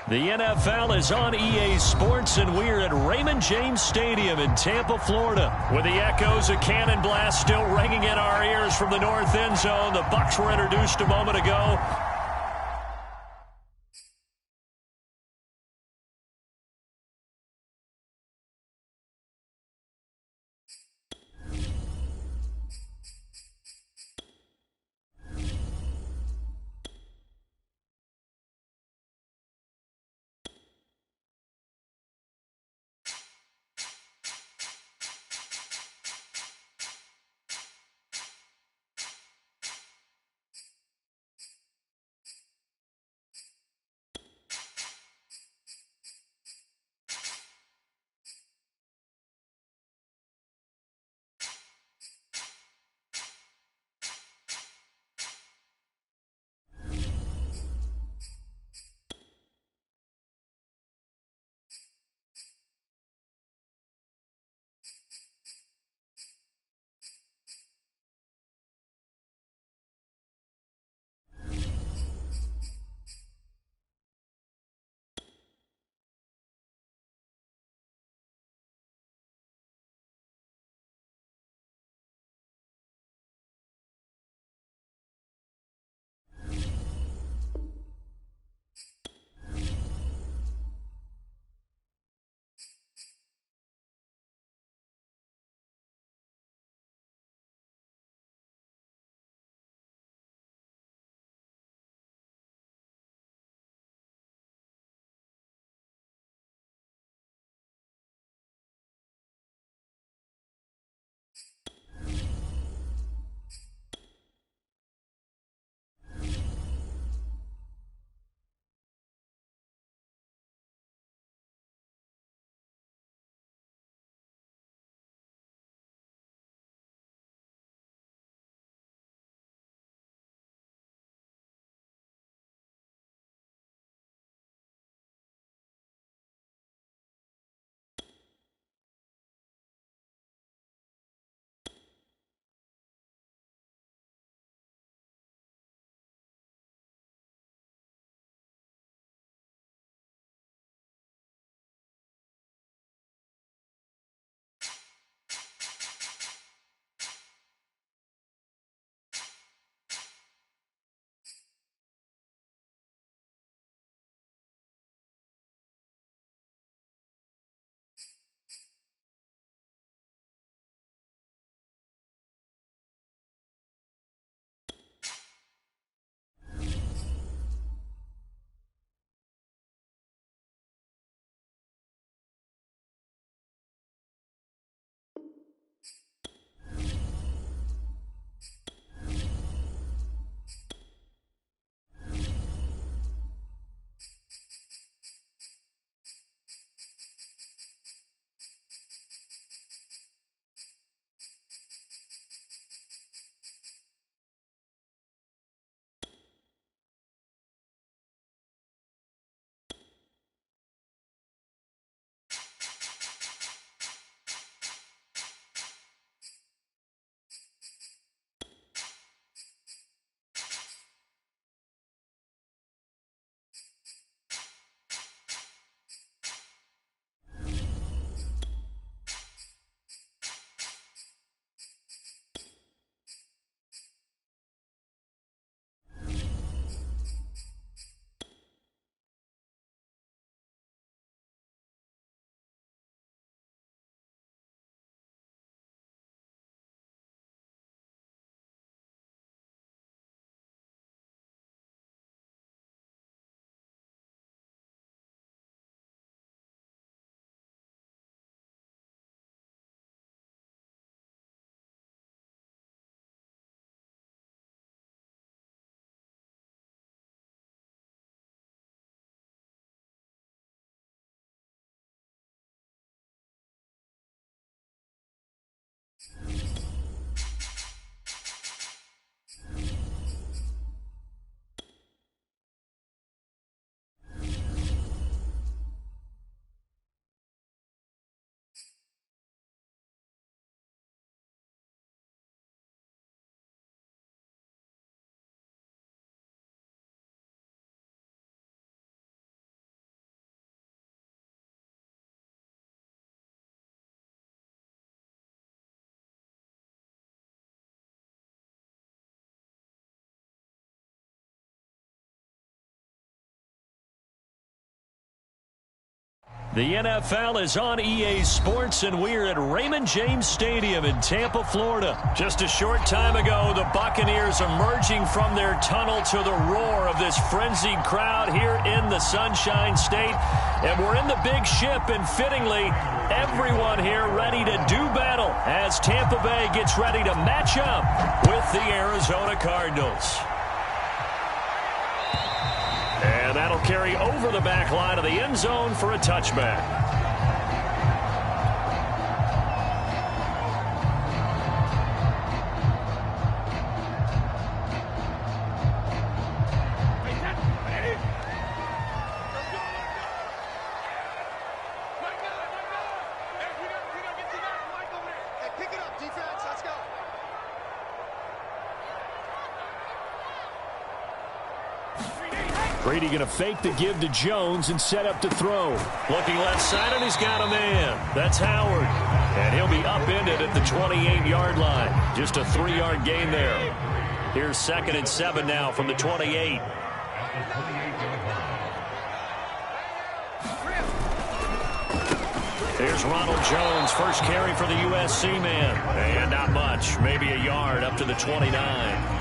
The NFL is on EA Sports, and we're at Raymond James Stadium in Tampa, Florida. With the echoes of cannon blast still ringing in our ears from the north end zone, the Bucs were introduced a moment ago. The NFL is on EA Sports, and we're at Raymond James Stadium in Tampa, Florida. Just a short time ago, the Buccaneers emerging from their tunnel to the roar of this frenzied crowd here in the Sunshine State. And we're in the big ship, and fittingly, everyone here ready to do battle as Tampa Bay gets ready to match up with the Arizona Cardinals. And that'll carry over the back line of the end zone for a touchback. Brady going to fake the give to Jones and set up to throw. Looking left side, and he's got a man. That's Howard. And he'll be upended at the 28-yard line. Just a 3-yard gain there. Here's 2nd and 7 now from the 28. Here's Ronald Jones, first carry for the USC man. And not much, maybe a yard up to the 29.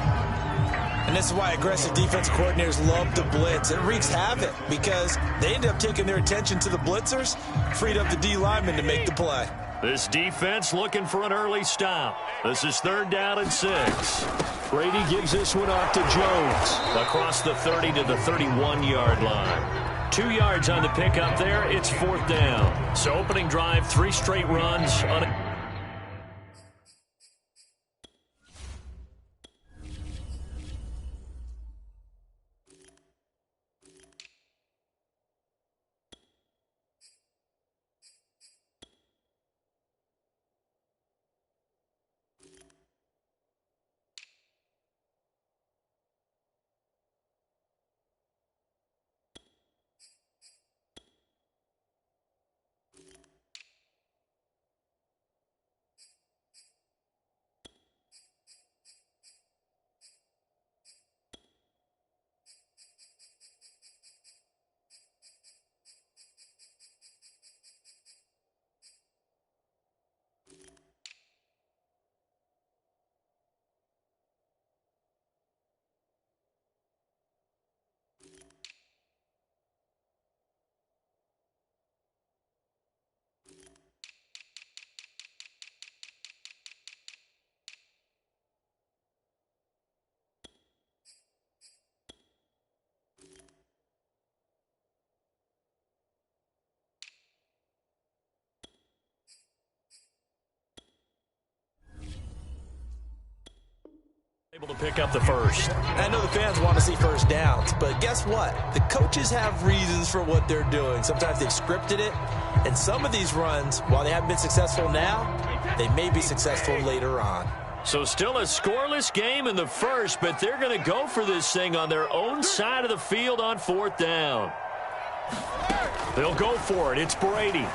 And this is why aggressive defensive coordinators love to blitz. It wreaks havoc because they end up taking their attention to the blitzers, freed up the D lineman to make the play. This defense looking for an early stop. This is 3rd down and 6. Brady gives this one off to Jones. Across the 30 to the 31-yard line. 2 yards on the pickup there. It's 4th down. So opening drive, 3 straight runs on a able to pick up the first. I know the fans want to see first downs, but guess what? The coaches have reasons for what they're doing. Sometimes they've scripted it, and some of these runs, while they haven't been successful now, they may be successful later on. So still a scoreless game in the first, but they're going to go for this thing on their own side of the field on 4th down. They'll go for it. It's Brady.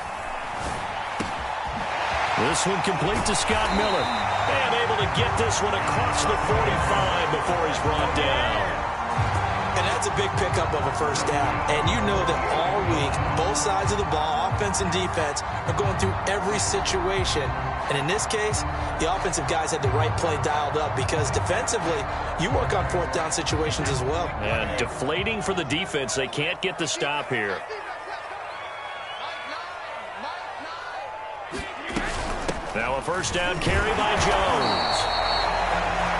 This one complete to Scott Miller. And able to get this one across the 45 before he's brought down. And that's a big pickup of a first down. And you know that all week, both sides of the ball, offense and defense, are going through every situation. And in this case, the offensive guys had the right play dialed up because defensively, you work on 4th down situations as well. And deflating for the defense. They can't get the stop here. Now a first down carry by Jones.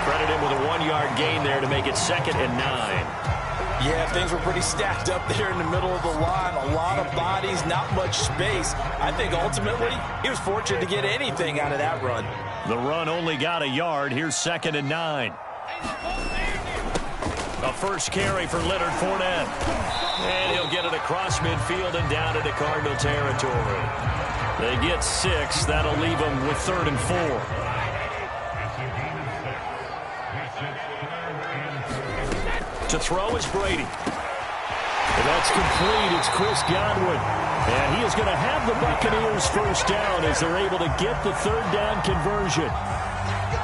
Credit him with a 1-yard gain there to make it 2nd and 9. Yeah, things were pretty stacked up there in the middle of the line. A lot of bodies, not much space. I think ultimately he was fortunate to get anything out of that run. The run only got a yard. Here's 2nd and 9. A first carry for Leonard Fournette. And he'll get it across midfield and down into Cardinal territory. They get 6. That'll leave them with 3rd and 4. To throw is Brady. And that's complete. It's Chris Godwin. And he is going to have the Buccaneers first down as they're able to get the 3rd down conversion.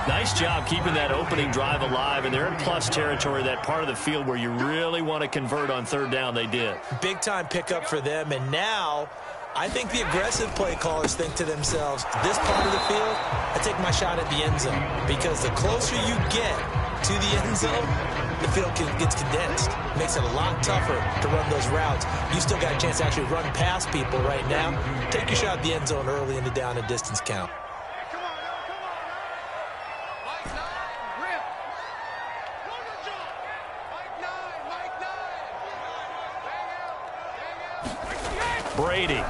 Nice job keeping that opening drive alive, and they're in plus territory, that part of the field where you really want to convert on 3rd down. They did. Big time pickup for them, and now I think the aggressive play callers think to themselves, this part of the field, I take my shot at the end zone. Because the closer you get to the end zone, the field gets condensed. Makes it a lot tougher to run those routes. You still got a chance to actually run past people right now. Take your shot at the end zone early in the down and distance count. Brady.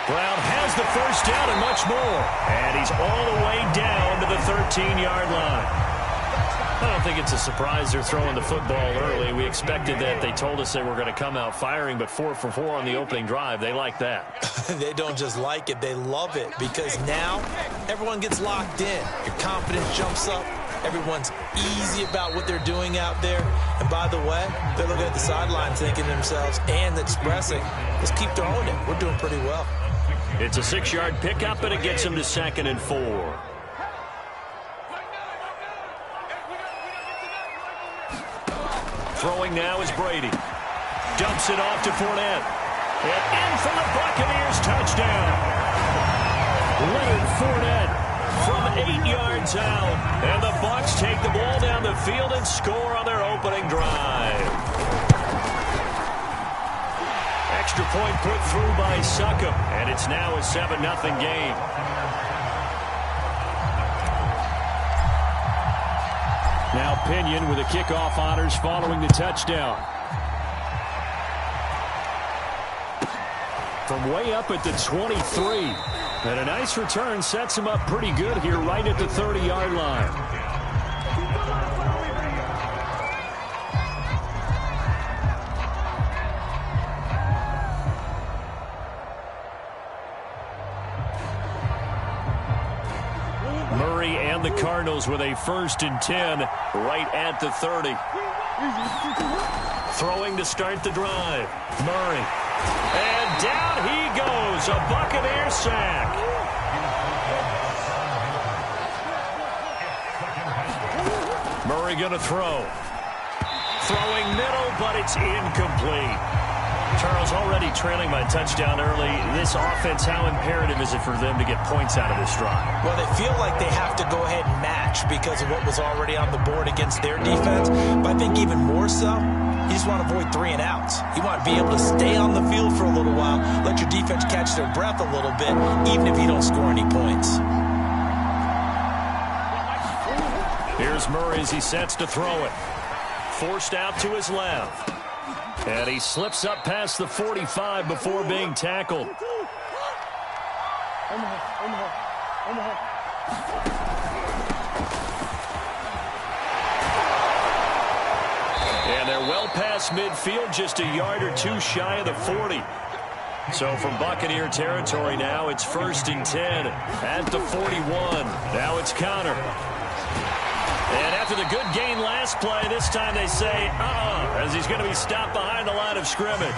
Brown has the first down and much more. And he's all the way down to the 13-yard line. I don't think it's a surprise they're throwing the football early. We expected that. They told us they were going to come out firing, but 4 for 4 on the opening drive. They like that. They don't just like it, they love it, because now everyone gets locked in. Your confidence jumps up. Everyone's easy about what they're doing out there. And by the way, they're looking at the sideline thinking to themselves and expressing, let's keep throwing it. We're doing pretty well. It's a 6-yard pickup, and it gets him to 2nd and 4. Throwing now is Brady. Dumps it off to Fournette. And in for the Buccaneers touchdown. Leonard Fournette from 8 yards out. And the Bucs take the ball down the field and score on their opening drive. Extra point put through by Succop. And it's now a 7-0 game. Now Pinion with the kickoff honors following the touchdown. From way up at the 23. And a nice return sets him up pretty good here right at the 30-yard line. Murray and the Cardinals with a 1st and 10 right at the 30. Throwing to start the drive. Murray. And down he goes. A Buccaneer sack. Murray going to throw. Throwing middle, but it's incomplete. Charles, already trailing by touchdown early. This offense, how imperative is it for them to get points out of this drive? Well, they feel like they have to go ahead and match because of what was already on the board against their defense. But I think even more so, you just want to avoid 3 and outs. You want to be able to stay on the field for a little while, let your defense catch their breath a little bit, even if you don't score any points. Here's Murray as he sets to throw it. Forced out to his left. And he slips up past the 45 before being tackled. And they're well past midfield, just a yard or 2 shy of the 40. So from Buccaneer territory now, it's 1st and 10 at the 41. Now it's Connor. And after the good gain last play, this time they say, as he's going to be stopped behind the line of scrimmage.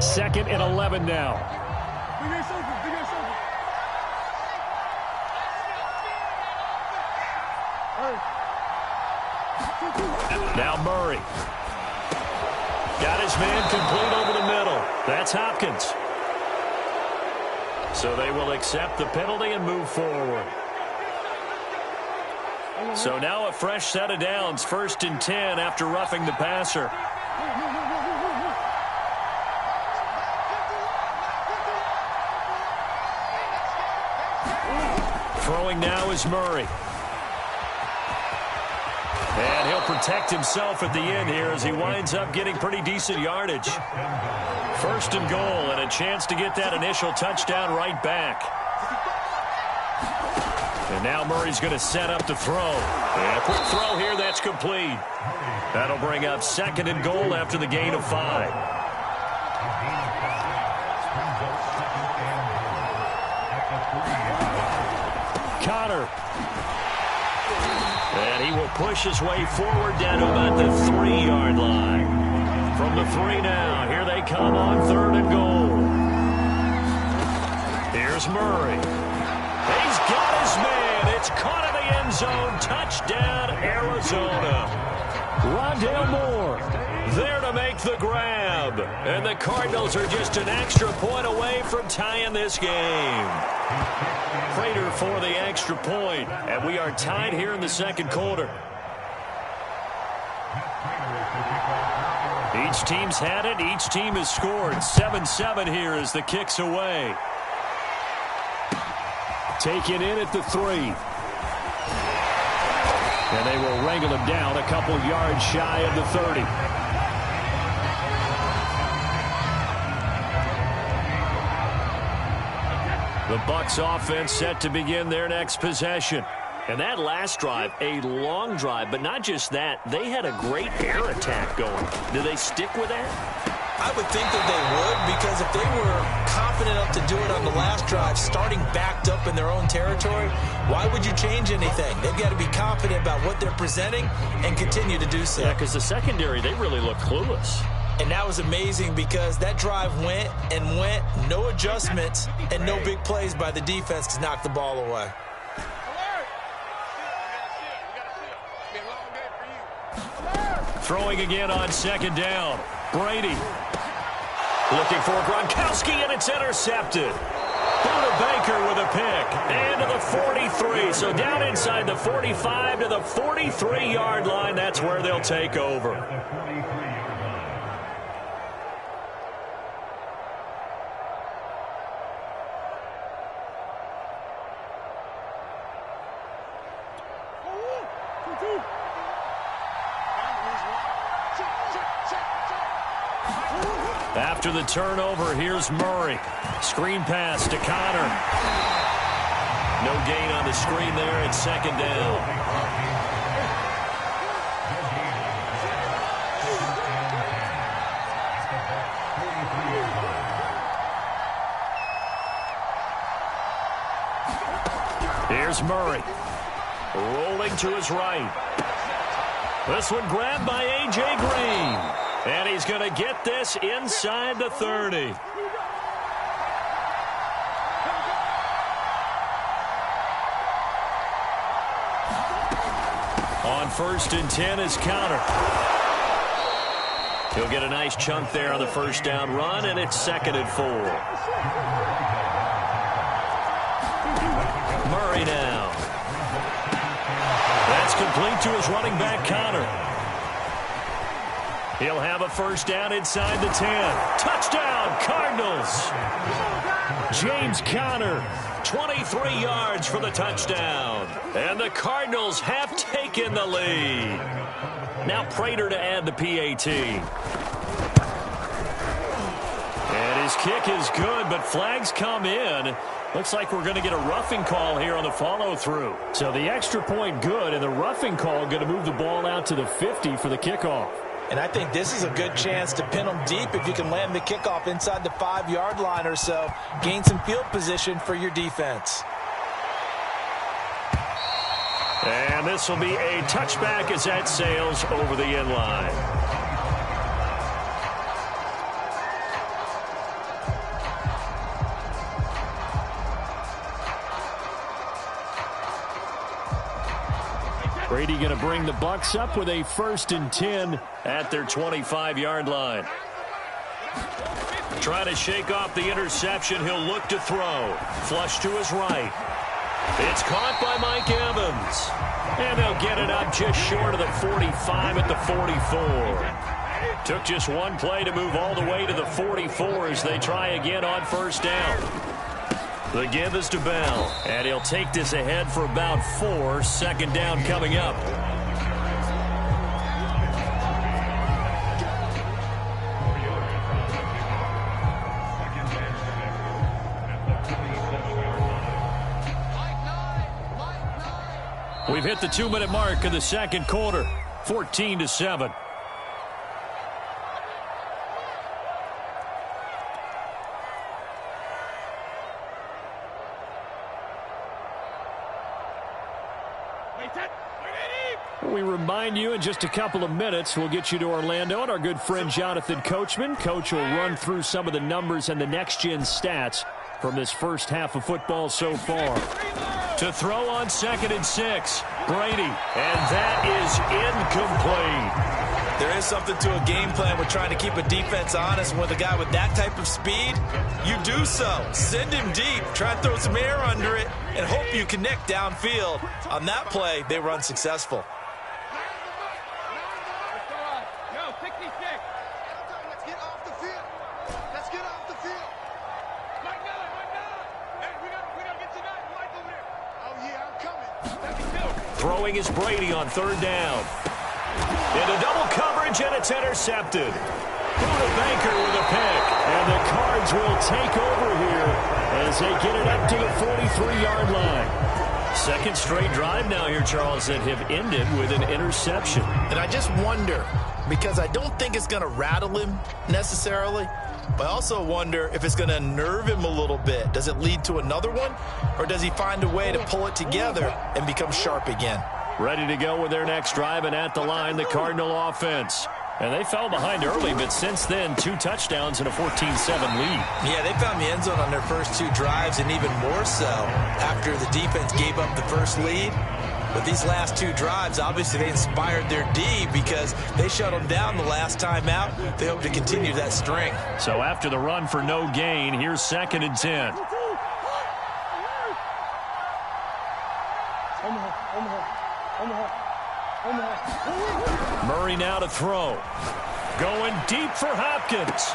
Second and 11 now. Now Murray. Got his man complete over the middle. That's Hopkins. So they will accept the penalty and move forward. So now a fresh set of downs. 1st and 10 after roughing the passer. Throwing now is Murray. And he'll protect himself at the end here as he winds up getting pretty decent yardage. First and goal, and a chance to get that initial touchdown right back. And now Murray's going to set up to throw. And a quick throw here, that's complete. That'll bring up second and goal after the gain of 5. Connor. And he will push his way forward down to about the 3-yard line. From the 3 now, here they come on third and goal. Here's Murray. He's got his man. It's caught in the end zone. Touchdown, Arizona. Rondale Moore there to make the grab. And the Cardinals are just an extra point away from tying this game. Prater for the extra point, and we are tied here in the second quarter. Each team's had it. Each team has scored. 7-7 here as the kick's away. Taken in at the 3. And they will wrangle him down a couple yards shy of the 30. The Bucs offense set to begin their next possession. And that last drive, a long drive, but not just that. They had a great air attack going. Do they stick with that? I would think that they would, because if they were confident enough to do it on the last drive, starting backed up in their own territory, why would you change anything? They've got to be confident about what they're presenting and continue to do so. Yeah, because the secondary, they really look clueless. And that was amazing because that drive went and went, no adjustments, and no big plays by the defense to knock the ball away. Throwing again on second down. Brady looking for Gronkowski, and it's intercepted. Buda Baker with a pick. And to the 43. So down inside the 45 to the 43-yard line. That's where they'll take over. After the turnover, here's Murray. Screen pass to Connor. No gain on the screen there. It's second down. Here's Murray. Rolling to his right. This one grabbed by A.J. Green. And he's going to get this inside the 30. On first and 10 is Connor. He'll get a nice chunk there on the first down run, and it's second and 4. Murray now. That's complete to his running back, Connor. He'll have a first down inside the 10. Touchdown, Cardinals. James Conner, 23 yards for the touchdown. And the Cardinals have taken the lead. Now Prater to add the PAT. And his kick is good, but flags come in. Looks like we're going to get a roughing call here on the follow-through. So the extra point good, and the roughing call going to move the ball out to the 50 for the kickoff. And I think this is a good chance to pin them deep if you can land the kickoff inside the 5-yard line or so. Gain some field position for your defense. And this will be a touchback as that sails over the end line. Brady going to bring the Bucs up with a first and 10 at their 25-yard line. Trying to shake off the interception. He'll look to throw. Flush to his right. It's caught by Mike Evans. And they'll get it up just short of the 45 at the 44. Took just one play to move all the way to the 44 as they try again on first down. The give is to Bell, and he'll take this ahead for about 4. Second down coming up. We've hit the 2-minute mark of the second quarter, 14-7. We remind you in just a couple of minutes we'll get you to Orlando and our good friend Jonathan Coachman. Coach will run through some of the numbers and the next-gen stats from this first half of football so far. To throw on 2nd and 6, Brady, and that is incomplete. There is something to a game plan with trying to keep a defense honest. With a guy with that type of speed, you do so. Send him deep, try and throw some air under it, and hope you connect downfield. On that play, they were unsuccessful. Throwing is Brady on 3rd down. Into double coverage, and it's intercepted. Buda Baker with a pick. And the Cards will take over here as they get it up to the 43-yard line. Second straight drive now here, Charles, that have ended with an interception. And I just wonder, because I don't think it's going to rattle him necessarily, but I also wonder if it's going to nerve him a little bit. Does it lead to another one, or does he find a way to pull it together and become sharp again? Ready to go with their next drive, and at the line, the Cardinal offense. And they fell behind early, but since then, 2 touchdowns and a 14-7 lead. Yeah, they found the end zone on their first 2 drives, and even more so after the defense gave up the first lead. But these last 2 drives, obviously they inspired their D because they shut them down the last time out. They hope to continue that string. So after the run for no gain, here's 2nd and 10. Murray now to throw. Going deep for Hopkins.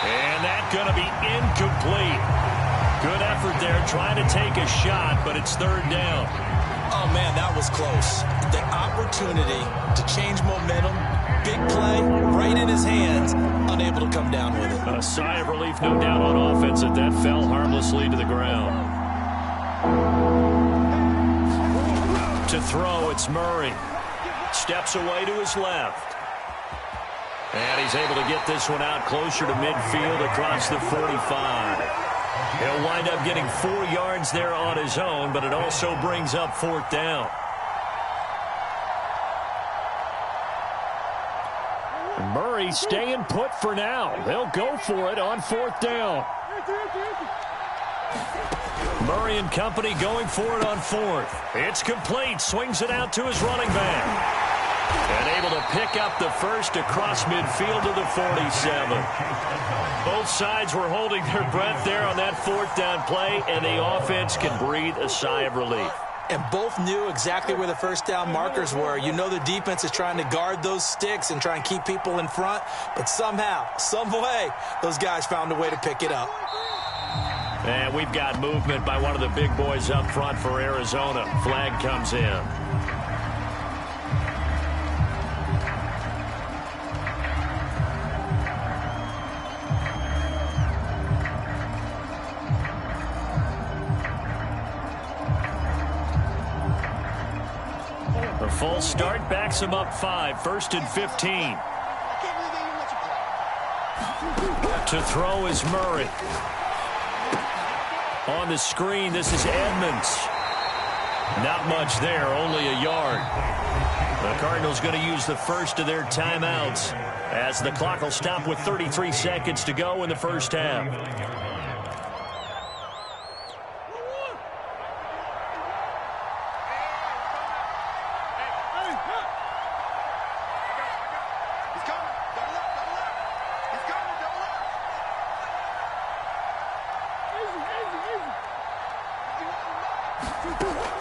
And that's going to be incomplete. Good effort there trying to take a shot, but it's 3rd down. Oh, man, that was close. The opportunity to change momentum, big play, right in his hands, unable to come down with it. A sigh of relief, no doubt, on offense that fell harmlessly to the ground. To throw, it's Murray. Steps away to his left. And he's able to get this one out closer to midfield across the 45. He'll wind up getting 4 yards there on his own, but it also brings up 4th down. Murray staying put for now. They'll go for it on 4th down. Murray and company going for it on 4th. It's complete. Swings it out to his running back. And able to pick up the first across midfield to the 47. Both sides were holding their breath there on that 4th down play, and the offense can breathe a sigh of relief. And both knew exactly where the first down markers were. You know the defense is trying to guard those sticks and try and keep people in front, but somehow, some way, those guys found a way to pick it up. And we've got movement by one of the big boys up front for Arizona. Flag comes in. The full start backs him up 5, 1st and 15. To throw is Murray. On the screen, this is Edmonds. Not much there, only a yard. The Cardinals going to use the first of their timeouts as the clock will stop with 33 seconds to go in the first half.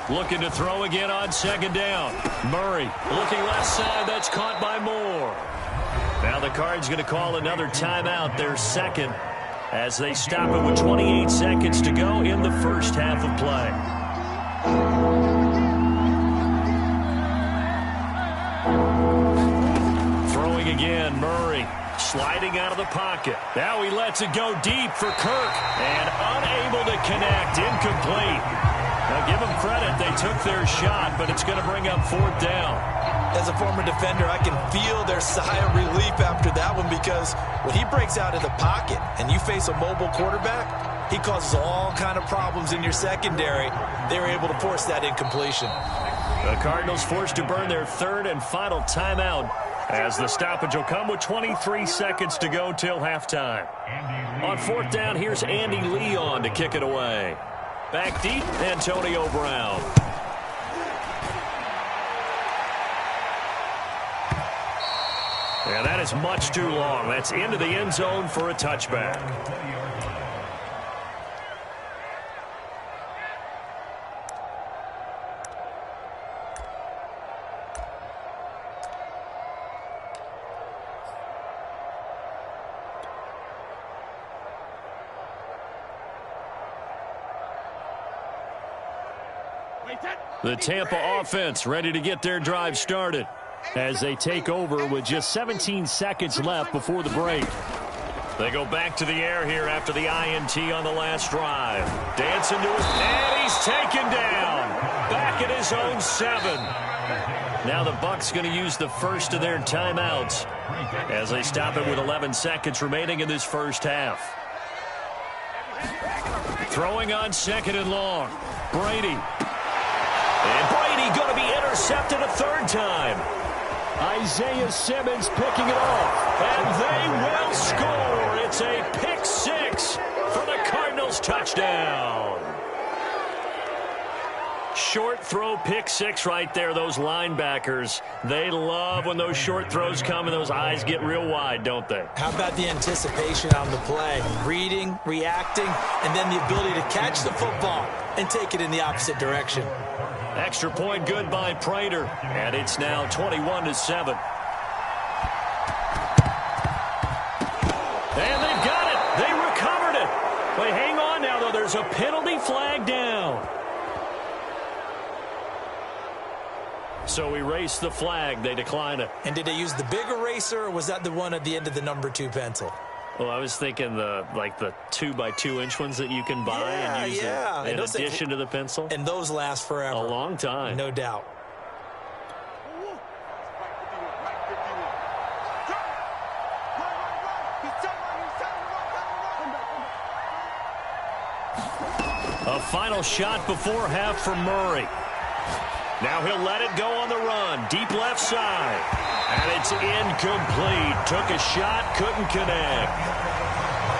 Looking to throw again on 2nd down. Murray looking left side. That's caught by Moore. Now the Cards going to call another timeout, their 2nd, as they stop it with 28 seconds to go in the first half of play. Throwing again, Murray. Sliding out of the pocket. Now he lets it go deep for Kirk. And unable to connect. Incomplete. Now give them credit. They took their shot, but it's going to bring up fourth down. As a former defender, I can feel their sigh of relief after that one, because when he breaks out of the pocket and you face a mobile quarterback, he causes all kind of problems in your secondary. They were able to force that incompletion. The Cardinals forced to burn their third and final timeout, as the stoppage will come with 23 seconds to go till halftime. On fourth down, here's Andy Leon to kick it away. Back deep, Antonio Brown. And that is much too long. That's into the end zone for a touchback. The Tampa offense ready to get their drive started as they take over with just 17 seconds left before the break. They go back to the air here after the INT on the last drive. Dancing to his, and he's taken down. Back at his own 7. Now the Bucs going to use the first of their timeouts as they stop it with 11 seconds remaining in this first half. Throwing on second and long. Brady. And Brady going to be intercepted a third time. Isaiah Simmons picking it off. And they will score. It's a pick 6 for the Cardinals touchdown. Short throw pick 6 right there. Those linebackers, they love when those short throws come and those eyes get real wide, don't they? How about the anticipation on the play? Reading, reacting, and then the ability to catch the football and take it in the opposite direction. Extra point good by Prater, and it's now 21-7. And they've got it. They recovered it. Wait, hang on now, though. There's a penalty flag down. So erase the flag. They decline it. And did they use the big eraser, or was that the one at the end of the number 2 pencil? Well, I was thinking the 2x2-inch ones that you can buy and use in addition to the pencil. And those last forever. A long time. No doubt. A final shot before half from Murray. Now he'll let it go on the run. Deep left side. And it's incomplete. Took a shot, couldn't connect.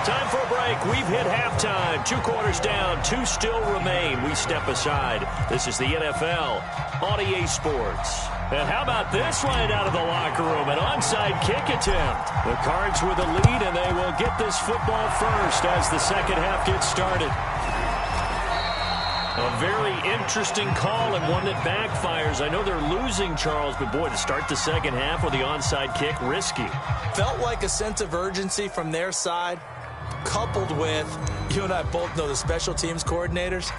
Time for a break. We've hit halftime. 2 quarters down, 2 still remain. We step aside. This is the NFL on EA Sports. And how about this right out of the locker room? An onside kick attempt. The Cards with a lead, and they will get this football first as the second half gets started. A very interesting call and one that backfires. I know they're losing, Charles, but boy, to start the second half with the onside kick, risky. Felt like a sense of urgency from their side, coupled with, you and I both know the special teams coordinators,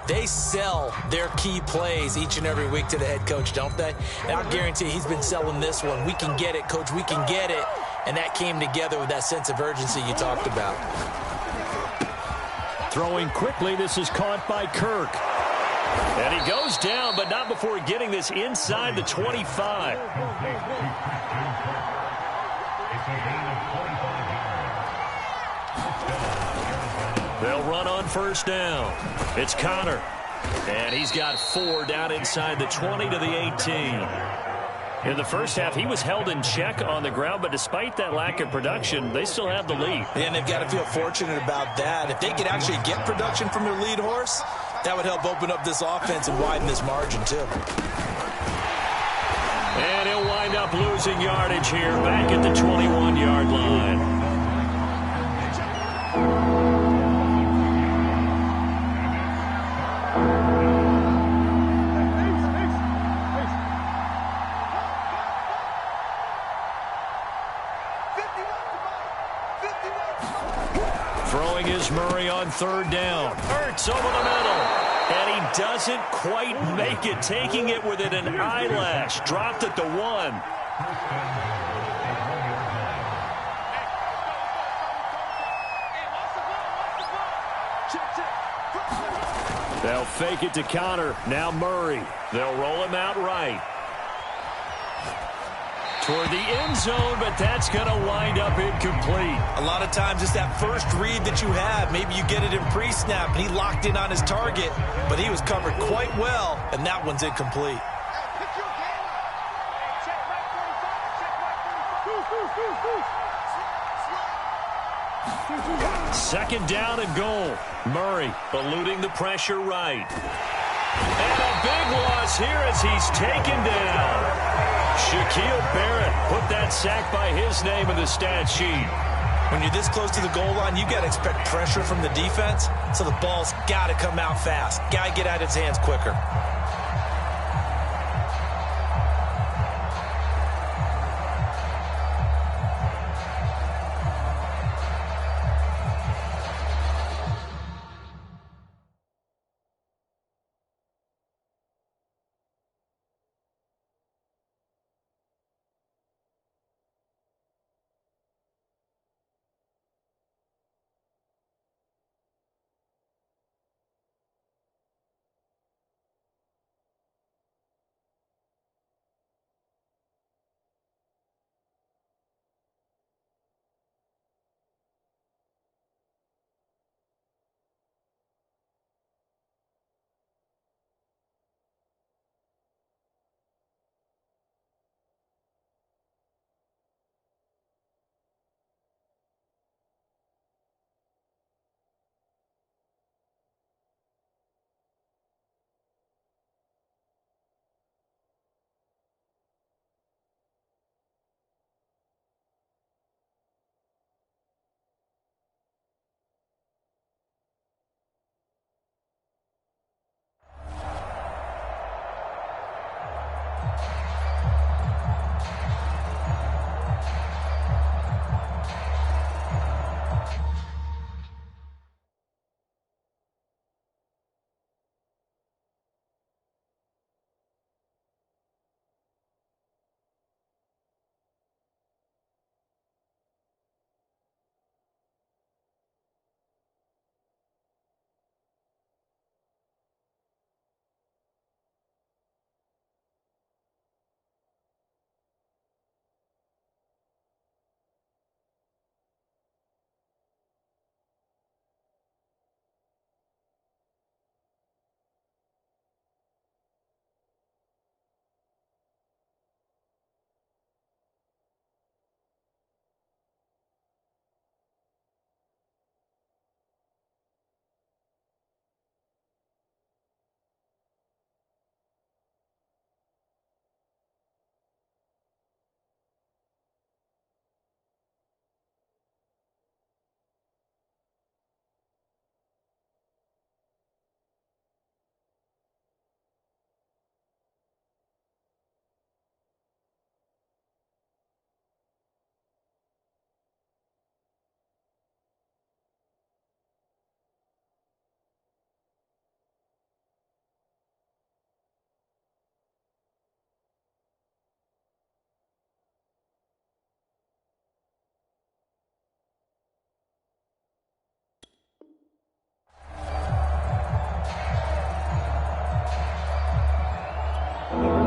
they sell their key plays each and every week to the head coach, don't they? And I guarantee he's been selling this one. We can get it, coach, we can get it. And that came together with that sense of urgency you talked about. Throwing quickly, this is caught by Kirk. And he goes down, but not before getting this inside the 25. They'll run on first down. It's Connor. And he's got 4 down inside the 20 to the 18. In the first half, he was held in check on the ground, but despite that lack of production, they still have the lead. And they've got to feel fortunate about that. If they could actually get production from their lead horse, that would help open up this offense and widen this margin, too. And he'll wind up losing yardage here back at the 21-yard line. Throwing is Murray on third down. Ertz over the middle. And he doesn't quite make it. Taking it within an eyelash. Dropped at the 1. They'll fake it to counter. Now Murray. They'll roll him out right. Toward the end zone, but that's going to wind up incomplete. A lot of times it's that first read that you have. Maybe you get it in pre-snap, and he locked in on his target, but he was covered quite well, and that one's incomplete. Second down and goal. Murray eluding the pressure right. And a big loss here as he's taken down. Shaquille Barrett put that sack by his name in the stat sheet. When you're this close to the goal line, you got to expect pressure from the defense, so the ball's got to come out fast. Got to get out of his hands quicker.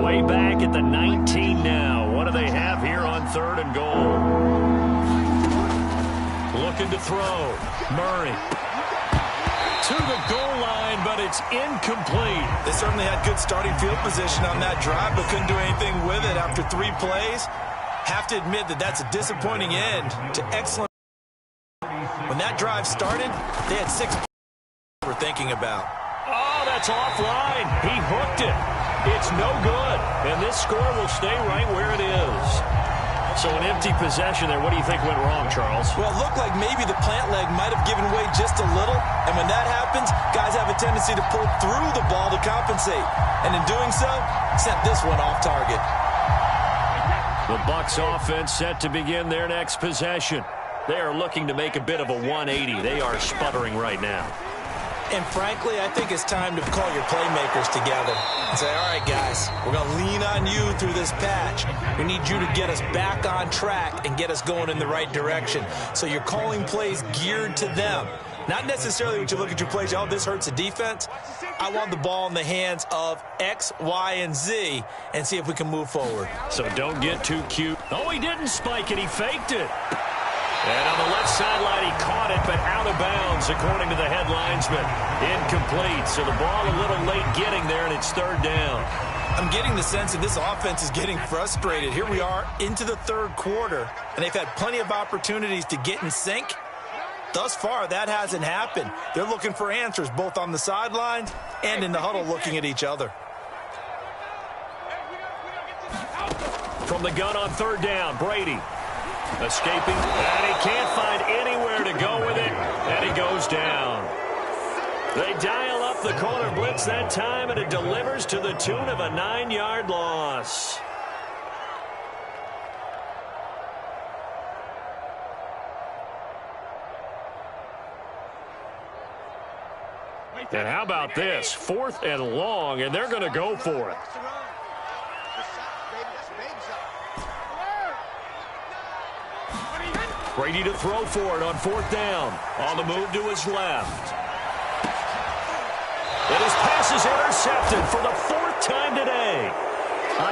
Way back at the 19 now. What do they have here on third and goal? Looking to throw. Murray. To the goal line, but it's incomplete. They certainly had good starting field position on that drive, but couldn't do anything with it after 3 plays. Have to admit that that's a disappointing end to excellent. When that drive started, they had 6 we're thinking about. Oh, that's offline. He hooked it. It's no good, and this score will stay right where it is. So an empty possession there. What do you think went wrong, Charles? Well, it looked like maybe the plant leg might have given way just a little, and when that happens, guys have a tendency to pull through the ball to compensate, and in doing so, sent this one off target. The Bucs offense set to begin their next possession. They are looking to make a bit of a 180. They are sputtering right now. And frankly, I think it's time to call your playmakers together and say, all right, guys, we're going to lean on you through this patch. We need you to get us back on track and get us going in the right direction. So you're calling plays geared to them. Not necessarily when you look at your plays, oh, this hurts the defense. I want the ball in the hands of X, Y, and Z and see if we can move forward. So don't get too cute. Oh, he didn't spike it. He faked it. And on the left sideline, he caught it, but out of bounds, according to the head linesman. Incomplete. So the ball a little late getting there, and it's third down. I'm getting the sense that this offense is getting frustrated. Here we are into the third quarter, and they've had plenty of opportunities to get in sync. Thus far, that hasn't happened. They're looking for answers both on the sidelines and in the huddle looking at each other. From the gun on third down, Brady. Escaping, and he can't find anywhere to go with it, and he goes down. They dial up the corner blitz that time, and it delivers to the tune of a 9-yard loss. And how about this? 4th and long, and they're going to go for it. Brady to throw for it on 4th down. On the move to his left. And his pass is intercepted for the 4th time today.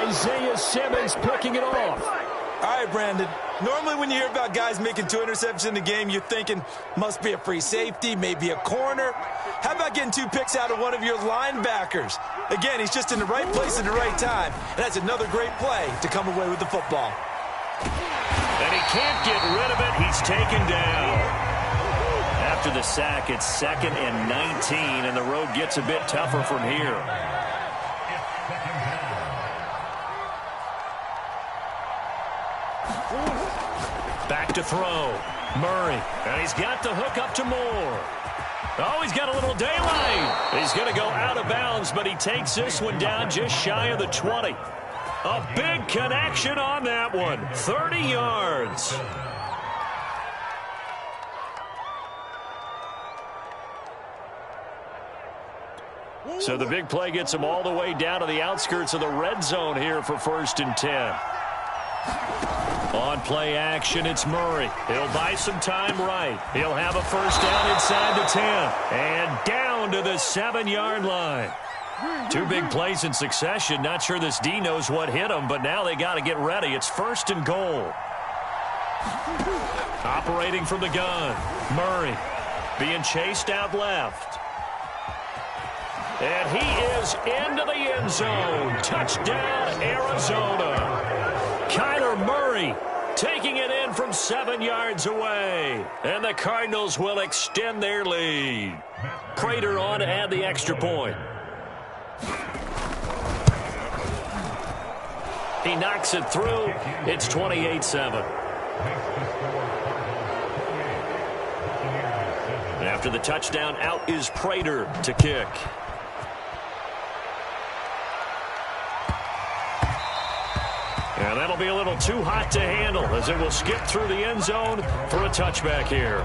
Isaiah Simmons picking it off. All right, Brandon. Normally when you hear about guys making 2 interceptions in the game, you're thinking must be a free safety, maybe a corner. How about getting 2 picks out of one of your linebackers? Again, he's just in the right place at the right time. And that's another great play to come away with the football. And he can't get rid of it. He's taken down. After the sack, it's 2nd and 19, and the road gets a bit tougher from here. Back to throw. Murray. And he's got the hook up to Moore. Oh, he's got a little daylight. He's going to go out of bounds, but he takes this one down just shy of the 20. A big connection on that one. 30 yards. So the big play gets him all the way down to the outskirts of the red zone here for 1st and 10. On play action, it's Murray. He'll buy some time right. He'll have a 1st down inside the 10. And down to the 7-yard line. 2 big plays in succession. Not sure this D knows what hit him, but now they got to get ready. It's 1st and goal. Operating from the gun. Murray being chased out left. And he is into the end zone. Touchdown, Arizona. Kyler Murray taking it in from 7 yards away. And the Cardinals will extend their lead. Prater on to add the extra point. He knocks it through. It's 28-7. After the touchdown, out is Prater to kick. And that'll be a little too hot to handle as it will skip through the end zone for a touchback here.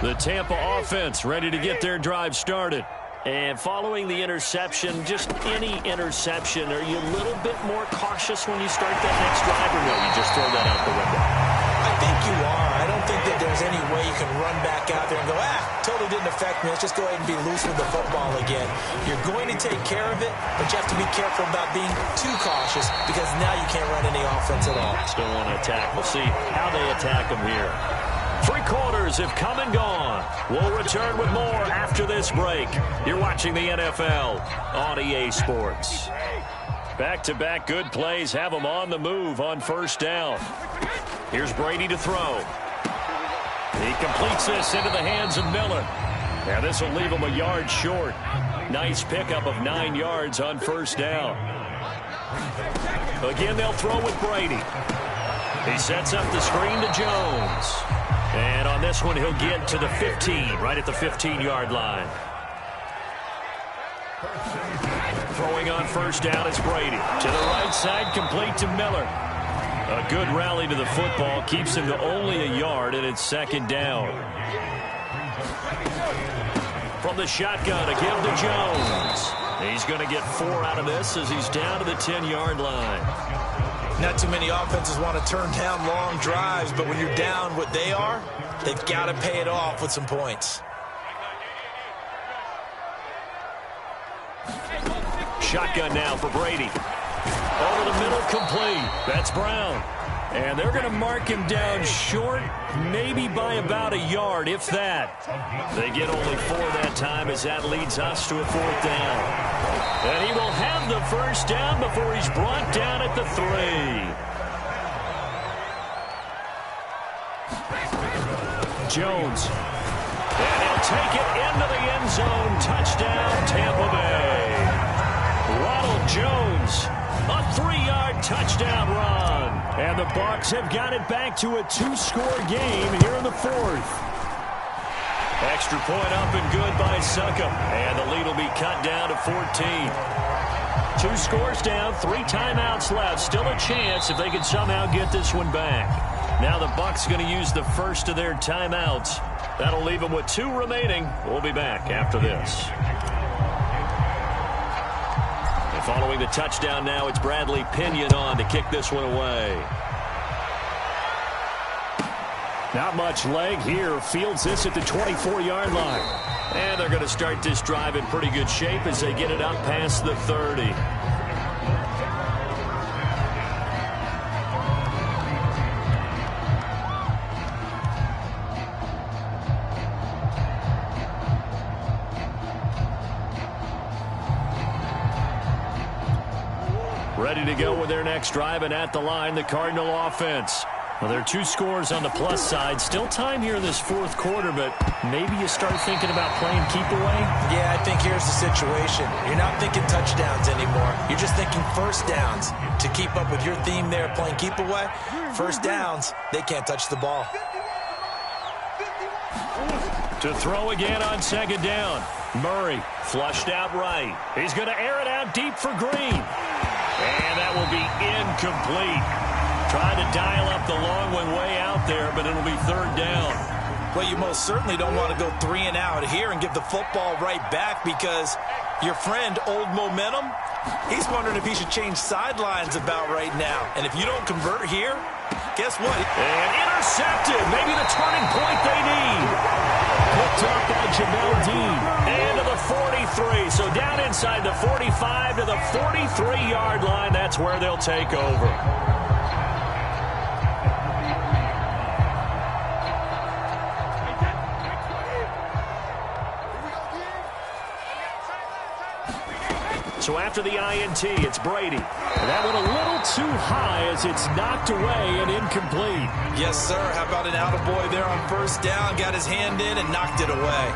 The Tampa offense ready to get their drive started. And following the interception, just any interception, are you a little bit more cautious when you start that next drive, or no, you just throw that out the window? I think you are. I don't think that there's any way you can run back out there and go, totally didn't affect me. Let's just go ahead and be loose with the football again. You're going to take care of it, but you have to be careful about being too cautious because now you can't run any offense at all. Still want to attack. We'll see how they attack them here. 3 quarters have come and gone. We'll return with more after this break. You're watching the NFL on EA Sports. Back-to-back good plays have them on the move on 1st down. Here's Brady to throw. He completes this into the hands of Miller. Now this will leave him a yard short. Nice pickup of 9 yards on 1st down. Again, they'll throw with Brady. He sets up the screen to Jones. And on this one, he'll get to the 15, right at the 15-yard line. Throwing on 1st down is Brady. To the right side, complete to Miller. A good rally to the football keeps him to only a yard, and it's 2nd down. From the shotgun, a give to Jones. He's going to get 4 out of this as he's down to the 10-yard line. Not too many offenses want to turn down long drives, but when you're down what they are, they've got to pay it off with some points. Shotgun now for Brady. Over the middle, complete. That's Brown. And they're going to mark him down short, maybe by about a yard, if that. They get only 4 that time as that leads us to a 4th down. And he will have the first down before he's brought down at the 3. Jones. And he'll take it into the end zone. Touchdown, Tampa Bay. Ronald Jones, a 3-yard touchdown run. And the Bucs have got it back to a 2-score game here in the 4th. Extra point up and good by Succop. And the lead will be cut down to 14. 2 scores down, 3 timeouts left. Still a chance if they can somehow get this one back. Now the Bucs going to use the first of their timeouts. That'll leave them with 2 remaining. We'll be back after this. And following the touchdown now, it's Bradley Pinion on to kick this one away. Not much leg here. Fields this at the 24-yard line. And they're going to start this drive in pretty good shape as they get it up past the 30. Ready to go with their next drive, and at the line, the Cardinal offense. Well, there are 2 scores on the plus side. Still time here in this 4th quarter, but maybe you start thinking about playing keep away? Yeah, I think here's the situation. You're not thinking touchdowns anymore. You're just thinking first downs. To keep up with your theme there, playing keep away, first downs, they can't touch the ball. To throw again on 2nd down. Murray flushed out right. He's going to air it out deep for Green. And that will be incomplete. Trying to dial up the long one way out there, but it'll be 3rd down. Well, you most certainly don't want to go 3 and out here and give the football right back because your friend, Old Momentum, he's wondering if he should change sidelines about right now. And if you don't convert here, guess what? And intercepted. Maybe the turning point they need. Picked up by Jamel Dean. And to the 43. So down inside the 45 to the 43-yard line. That's where they'll take over. So after the INT, it's Brady. And that one a little too high as it's knocked away and incomplete. Yes, sir. How about an attaboy there on 1st down? Got his hand in and knocked it away.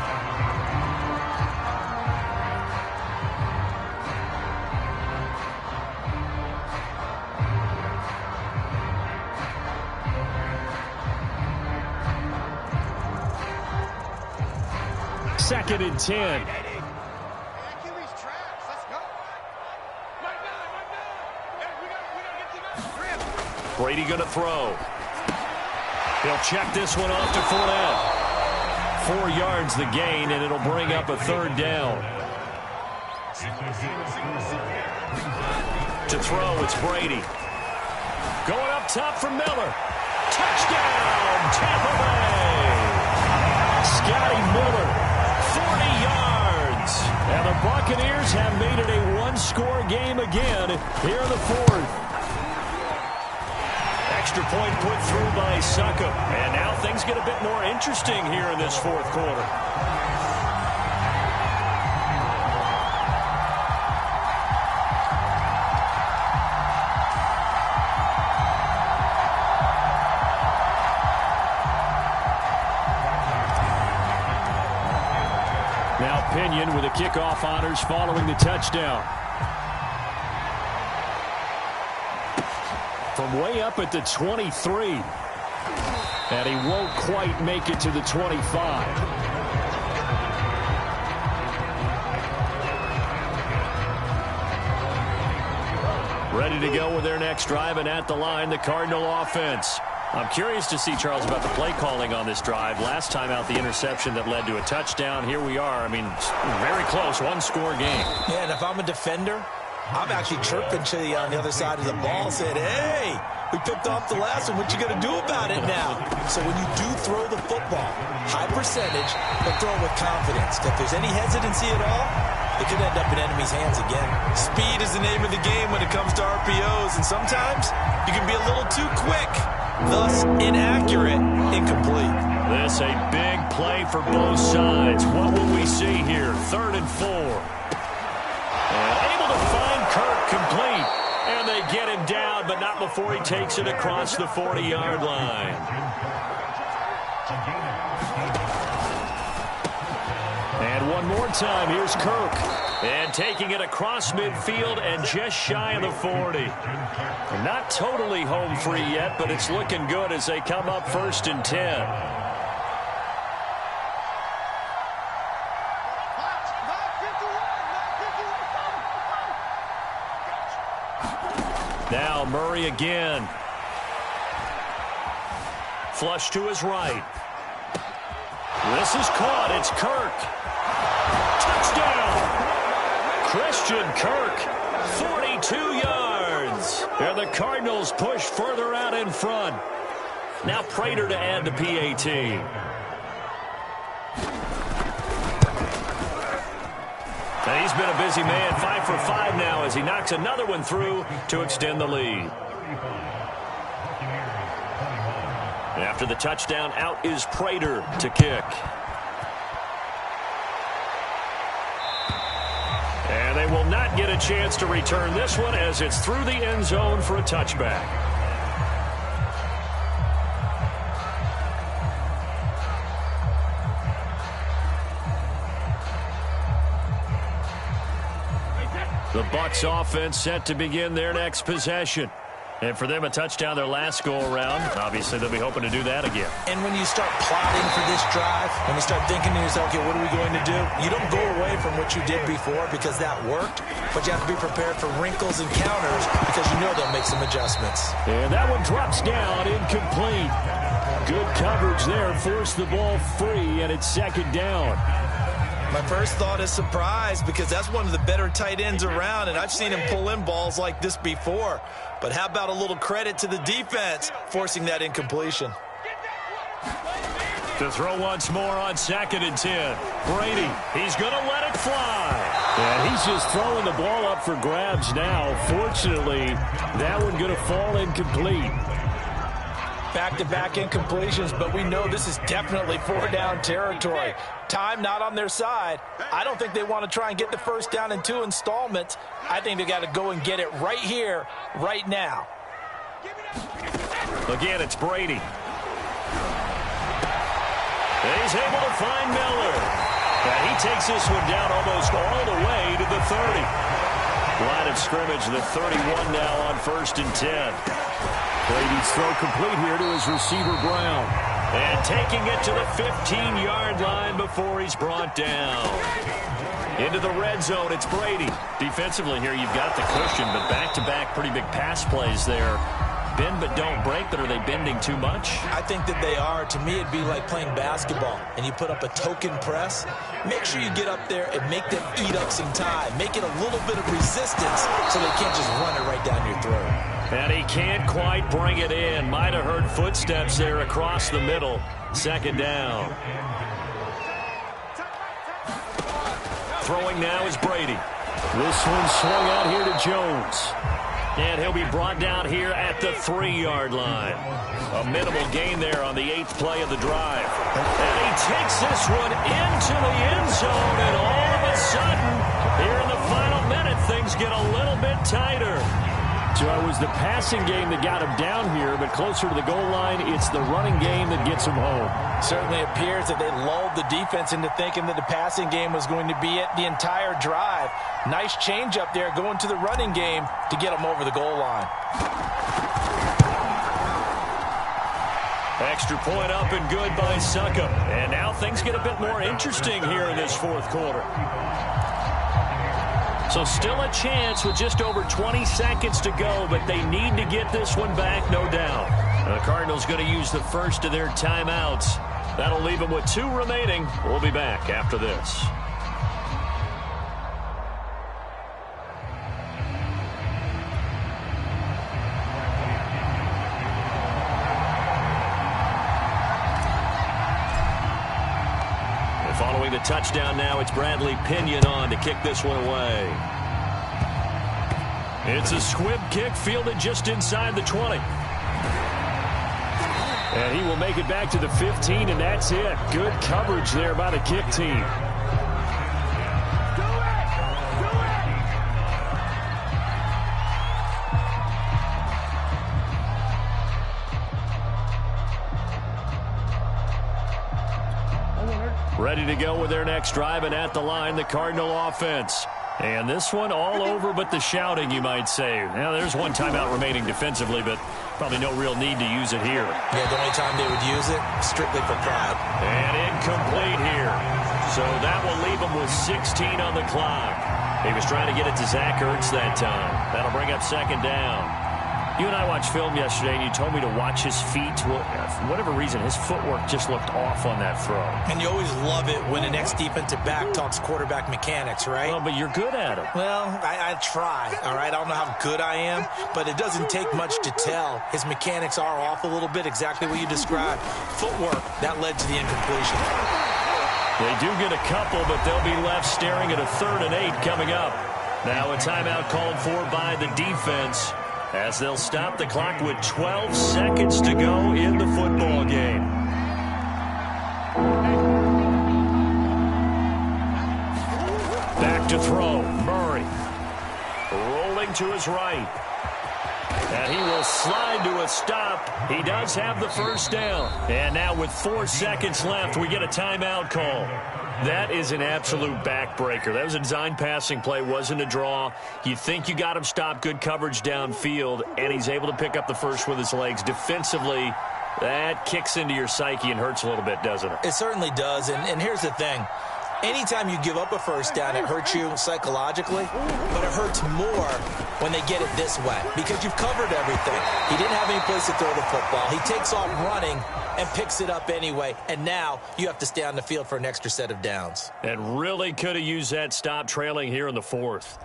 Second and 10. Brady going to throw. He'll check this one off to Fournette. 4 yards the gain, and it'll bring up a 3rd down. To throw, it's Brady. Going up top for Miller. Touchdown, Tampa Bay. Scotty Miller, 40 yards. And the Buccaneers have made it a 1-score game again here in the 4th. Extra point put through by Succop. And now things get a bit more interesting here in this 4th quarter. Now Pinion with the kickoff honors following the touchdown. From way up at the 23. And he won't quite make it to the 25. Ready to go with their next drive, and at the line, the Cardinal offense. I'm curious to see, Charles, about the play calling on this drive. Last time out, the interception that led to a touchdown. Here we are. I mean, very close, 1-score game. Yeah, and if I'm a defender, I'm actually chirping to you on the other side of the ball, saying, hey, we picked off the last one. What you going to do about it now? So when you do throw the football, high percentage, but throw it with confidence. If there's any hesitancy at all, it could end up in enemy's hands again. Speed is the name of the game when it comes to RPOs, and sometimes you can be a little too quick, thus inaccurate, incomplete. This a big play for both sides. What will we see here? 3rd and 4. And able to find Kirk complete. And they get him down, but not before he takes it across the 40-yard line. And one more time, here's Kirk. And taking it across midfield and just shy of the 40. Not totally home free yet, but it's looking good as they come up 1st and 10. Now Murray again. Flush to his right. This is caught. It's Kirk. Touchdown. Christian Kirk. 42 yards. And the Cardinals push further out in front. Now Prater to add the PAT. And he's been a busy man, 5 for 5 now as he knocks another one through to extend the lead. After the touchdown, out is Prater to kick. And they will not get a chance to return this one as it's through the end zone for a touchback. The Bucs offense set to begin their next possession. And for them, a touchdown their last go-around. Obviously, they'll be hoping to do that again. And when you start plotting for this drive, when you start thinking to yourself, okay, what are we going to do? You don't go away from what you did before because that worked, but you have to be prepared for wrinkles and counters because you know they'll make some adjustments. And that one drops down, incomplete. Good coverage there, forced the ball free, and it's 2nd down. My first thought is surprise because that's one of the better tight ends around, and I've seen him pull in balls like this before. But how about a little credit to the defense forcing that incompletion? To throw once more on 2nd and 10. Brady, he's going to let it fly. And he's just throwing the ball up for grabs now. Fortunately, that one going to fall incomplete. Back-to-back incompletions, but we know this is definitely 4-down territory. Time not on their side. I don't think they want to try and get the first down in 2 installments. I think they got to go and get it right here, right now. Again, it's Brady. He's able to find Miller. And he takes this one down almost all the way to the 30. Line of scrimmage, the 31 now on 1st and 10. Brady's throw complete here to his receiver, Brown. And taking it to the 15-yard line before he's brought down. Into the red zone, it's Brady. Defensively here, you've got the cushion, but back-to-back pretty big pass plays there. Bend but don't break, but are they bending too much? I think that they are. To me, it'd be like playing basketball, and you put up a token press. Make sure you get up there and make them eat up some time. Make it a little bit of resistance so they can't just run it right down your throat. And he can't quite bring it in. Might have heard footsteps there across the middle. 2nd down. Throwing now is Brady. This one swung out here to Jones. And he'll be brought down here at the 3-yard line. A minimal gain there on the 8th play of the drive. And he takes this one into the end zone. And all of a sudden, here in the final minute, things get a little bit tighter. So it was the passing game that got him down here, but closer to the goal line, it's the running game that gets him home. Certainly appears that they lulled the defense into thinking that the passing game was going to be it the entire drive. Nice change up there going to the running game to get them over the goal line. Extra point up and good by Succop. And now things get a bit more interesting here in this 4th quarter. So still a chance with just over 20 seconds to go, but they need to get this one back, no doubt. The Cardinals going to use the first of their timeouts. That'll leave them with 2 remaining. We'll be back after this. Following the touchdown now, it's Bradley Pinion on to kick this one away. It's a squib kick fielded just inside the 20. And he will make it back to the 15, and that's it. Good coverage there by the kick team. Ready to go with their next drive, and at the line, the Cardinal offense. And this one all over but the shouting, you might say. Now, there's one timeout remaining defensively, but probably no real need to use it here. Yeah, the only time they would use it, strictly for pride. And incomplete here. So that will leave him with 16 on the clock. He was trying to get it to Zach Ertz that time. That'll bring up second down. You and I watched film yesterday, and you told me to watch his feet. Well, for whatever reason, his footwork just looked off on that throw. And you always love it when the next defensive back talks quarterback mechanics, right? Well, but you're good at it. Well, I try, all right? I don't know how good I am, but it doesn't take much to tell. His mechanics are off a little bit, exactly what you described. Footwork, that led to the incompletion. They do get a couple, but they'll be left staring at a 3rd and 8 coming up. Now a timeout called for by the defense, as they'll stop the clock with 12 seconds to go in the football game. Back to throw. Murray rolling to his right. And he will slide to a stop. He does have the first down. And now with 4 seconds left, we get a timeout call. That is an absolute backbreaker. That was a design passing play, wasn't a draw. You think you got him stopped, good coverage downfield, and he's able to pick up the first with his legs. Defensively, that kicks into your psyche and hurts a little bit, doesn't it? It certainly does, and here's the thing. Anytime you give up a first down, it hurts you psychologically, but it hurts more when they get it this way because you've covered everything. He didn't have any place to throw the football. He takes off running and picks it up anyway, and now you have to stay on the field for an extra set of downs. And really could have used that stop trailing here in the 4th.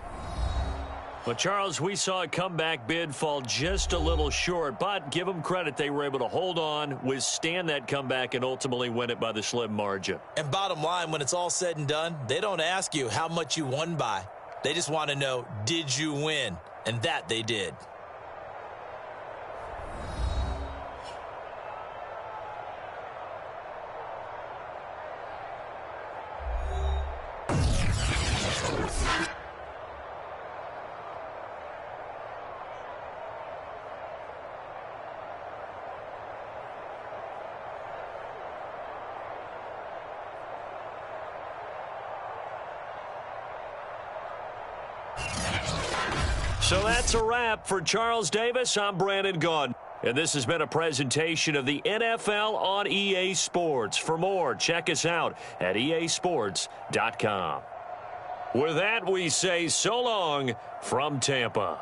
But, Charles, we saw a comeback bid fall just a little short, but give them credit. They were able to hold on, withstand that comeback, and ultimately win it by the slim margin. And bottom line, when it's all said and done, they don't ask you how much you won by. They just want to know, did you win? And that they did. So that's a wrap for Charles Davis. I'm Brandon Gaudin. And this has been a presentation of the NFL on EA Sports. For more, check us out at easports.com. With that, we say so long from Tampa.